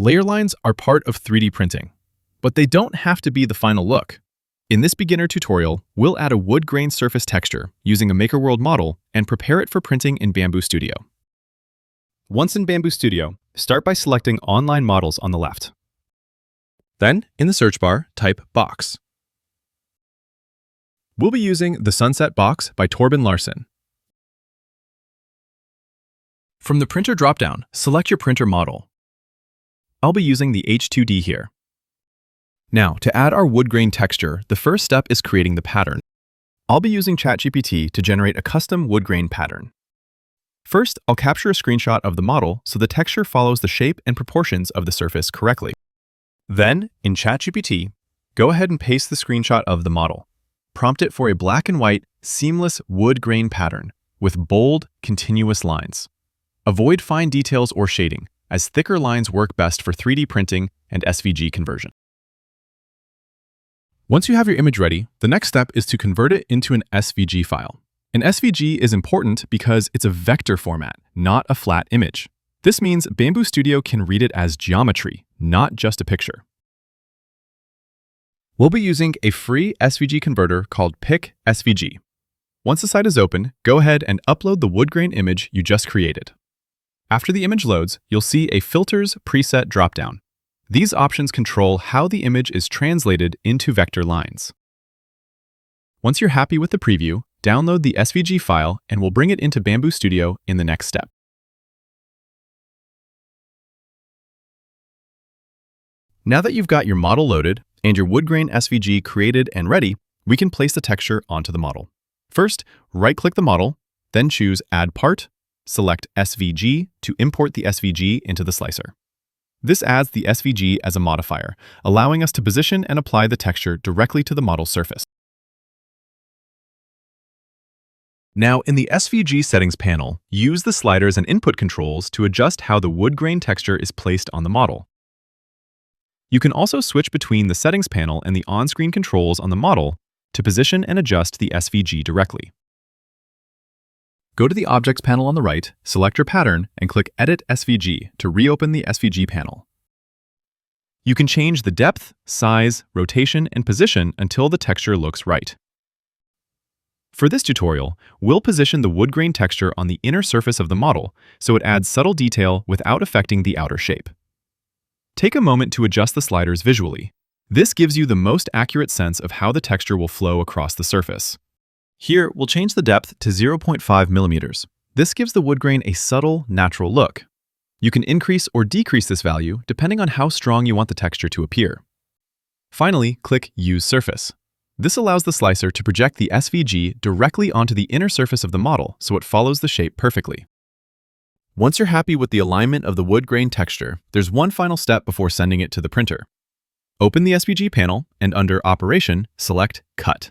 Layer lines are part of 3D printing, but they don't have to be the final look. In this beginner tutorial, we'll add a wood grain surface texture using a Maker World model and prepare it for printing in Bambu Studio. Once in Bambu Studio, start by selecting Online Models on the left. Then, in the search bar, type Box. We'll be using the Sunset Box by Torben Larsen. From the Printer dropdown, select your printer model. I'll be using the H2D here. Now, to add our wood grain texture, the first step is creating the pattern. I'll be using ChatGPT to generate a custom wood grain pattern. First, I'll capture a screenshot of the model so the texture follows the shape and proportions of the surface correctly. Then, in ChatGPT, go ahead and paste the screenshot of the model. Prompt it for a black and white, seamless wood grain pattern with bold, continuous lines. Avoid fine details or shading, as thicker lines work best for 3D printing and SVG conversion. Once you have your image ready, the next step is to convert it into an SVG file. An SVG is important because it's a vector format, not a flat image. This means Bambu Studio can read it as geometry, not just a picture. We'll be using a free SVG converter called Pick SVG. Once the site is open, go ahead and upload the wood grain image you just created. After the image loads, you'll see a Filters preset dropdown. These options control how the image is translated into vector lines. Once you're happy with the preview, download the SVG file and we'll bring it into Bambu Studio in the next step. Now that you've got your model loaded and your wood grain SVG created and ready, we can place the texture onto the model. First, right-click the model, then choose Add Part, select SVG to import the SVG into the slicer. This adds the SVG as a modifier, allowing us to position and apply the texture directly to the model surface. Now, in the SVG settings panel, use the sliders and input controls to adjust how the wood grain texture is placed on the model. You can also switch between the settings panel and the on-screen controls on the model to position and adjust the SVG directly. Go to the Objects panel on the right, select your pattern, and click Edit SVG to reopen the SVG panel. You can change the depth, size, rotation, and position until the texture looks right. For this tutorial, we'll position the wood grain texture on the inner surface of the model so it adds subtle detail without affecting the outer shape. Take a moment to adjust the sliders visually. This gives you the most accurate sense of how the texture will flow across the surface. Here, we'll change the depth to 0.5 millimeters. This gives the wood grain a subtle, natural look. You can increase or decrease this value depending on how strong you want the texture to appear. Finally, click Use Surface. This allows the slicer to project the SVG directly onto the inner surface of the model so it follows the shape perfectly. Once you're happy with the alignment of the wood grain texture, there's one final step before sending it to the printer. Open the SVG panel and under Operation, select Cut.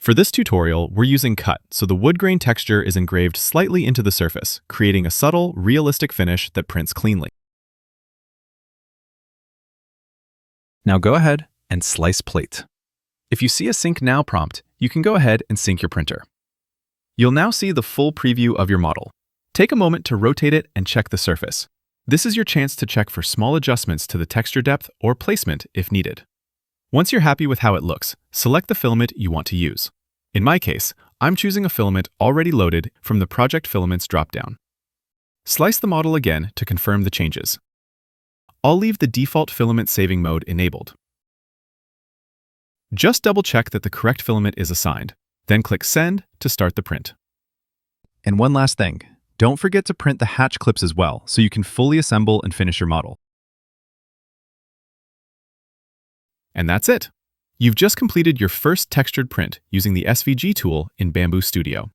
For this tutorial, we're using Cut, so the wood grain texture is engraved slightly into the surface, creating a subtle, realistic finish that prints cleanly. Now go ahead and slice plate. If you see a Sync Now prompt, you can go ahead and sync your printer. You'll now see the full preview of your model. Take a moment to rotate it and check the surface. This is your chance to check for small adjustments to the texture depth or placement if needed. Once you're happy with how it looks, select the filament you want to use. In my case, I'm choosing a filament already loaded from the Project Filaments dropdown. Slice the model again to confirm the changes. I'll leave the default filament saving mode enabled. Just double-check that the correct filament is assigned, then click Send to start the print. And one last thing, don't forget to print the hatch clips as well so you can fully assemble and finish your model. And that's it! You've just completed your first textured print using the SVG tool in Bambu Studio.